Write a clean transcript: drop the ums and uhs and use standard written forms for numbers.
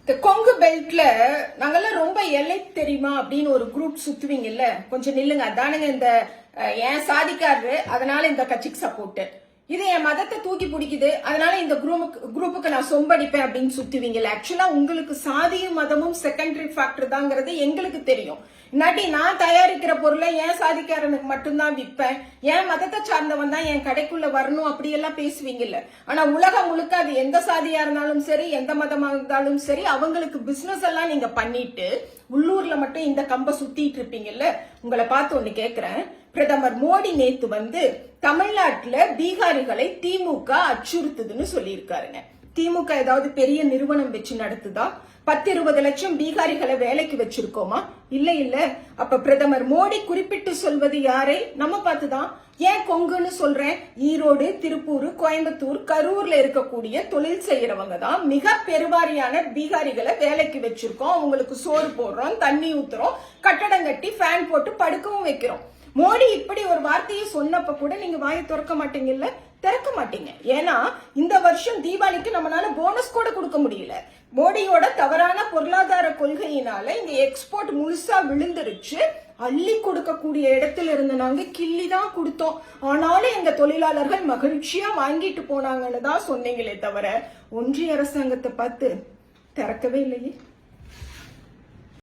இந்த கொங்கு பெல்ட்ல நாங்கெல்லாம் ரொம்ப எல்லை தெரியுமா அப்படின்னு ஒரு குரூப் சுத்துவீங்கல்ல, கொஞ்சம் நில்லுங்க. அதானுங்க இந்த என் சாதிக்காரரு, அதனால இந்த கட்சிக்கு சப்போர்ட். இது என் மதத்தை தூக்கி பிடிக்குது, அதனால இந்த குரூப்புக்கு நான் சொம்படிப்பேன் அப்படின்னு சுத்துவீங்கல்ல. ஆக்சுவலா உங்களுக்கு சாதியும் மதமும் செகண்டரி ஃபேக்டர் தாங்கிறது எங்களுக்கு தெரியும். இல்லாட்டி நான் தயாரிக்கிற பொருளை என் சாதிக்காரனுக்கு மட்டும்தான் விற்பேன், என் மதத்தை சார்ந்தவன் தான் என் கடைக்குள்ள வரணும் அப்படியெல்லாம் பேசுவீங்கல்ல. ஆனா உலகம் முழுக்க அது எந்த சாதியா இருந்தாலும் சரி, எந்த மதமா இருந்தாலும் சரி, அவங்களுக்கு பிசினஸ் எல்லாம் நீங்க பண்ணிட்டு உள்ளூர்ல மட்டும் இந்த கம்ப சுத்திட்டு இருப்பீங்கல்ல. உங்களை பார்த்து ஒண்ணு கேக்குறேன். பிரதமர் மோடி நேத்து தமிழ்நாட்டுல பீகாரிகளை திமுக அச்சுறுத்துதுன்னு சொல்லியிருக்காருங்க. திமுக ஏதாவது பெரிய நிறுவனம் வச்சு நடத்துதா? 10-20 லட்சம் பீகாரிகளை வேலைக்கு வச்சிருக்கோமா? இல்ல. அப்ப பிரதமர் மோடி குறிப்பிட்டு சொல்வது யாரை? நம்ம பார்த்துதான். ஏன் கொங்குன்னு சொல்றேன்? ஈரோடு, திருப்பூர், கோயம்புத்தூர், கரூர்ல இருக்கக்கூடிய தொழில் செய்யறவங்க தான் மிக பெருவாரியான பீகாரிகளை வேலைக்கு வச்சிருக்கோம். அவங்களுக்கு சோறு போடுறோம், தண்ணி ஊத்துறோம், கட்டடம் கட்டி ஃபேன் போட்டு படுக்கவும் வைக்கிறோம். மோடி இப்படி ஒரு வார்த்தையை சொன்னப்ப கூட நீங்க வாயை திறக்க மாட்டீங்கல்ல, திறக்க மாட்டீங்க. ஏன்னா இந்த வருஷம் தீபாவளிக்கு நம்மளால போனஸ் கூட கொடுக்க முடியல. மோடியோட தவறான பொருளாதார கொள்கையினால இந்த எக்ஸ்போர்ட் முழுசா விழுந்துருச்சு. அள்ளி கொடுக்கக்கூடிய இடத்துல இருந்து நாங்க கிள்ளிதான் கொடுத்தோம். ஆனாலும் எங்க தொழிலாளர்கள் மகிழ்ச்சியா வாங்கிட்டு போனாங்கன்னு தான் சொன்னீங்களே தவிர ஒன்றிய அரசாங்கத்தை பார்த்து திறக்கவே இல்லையே.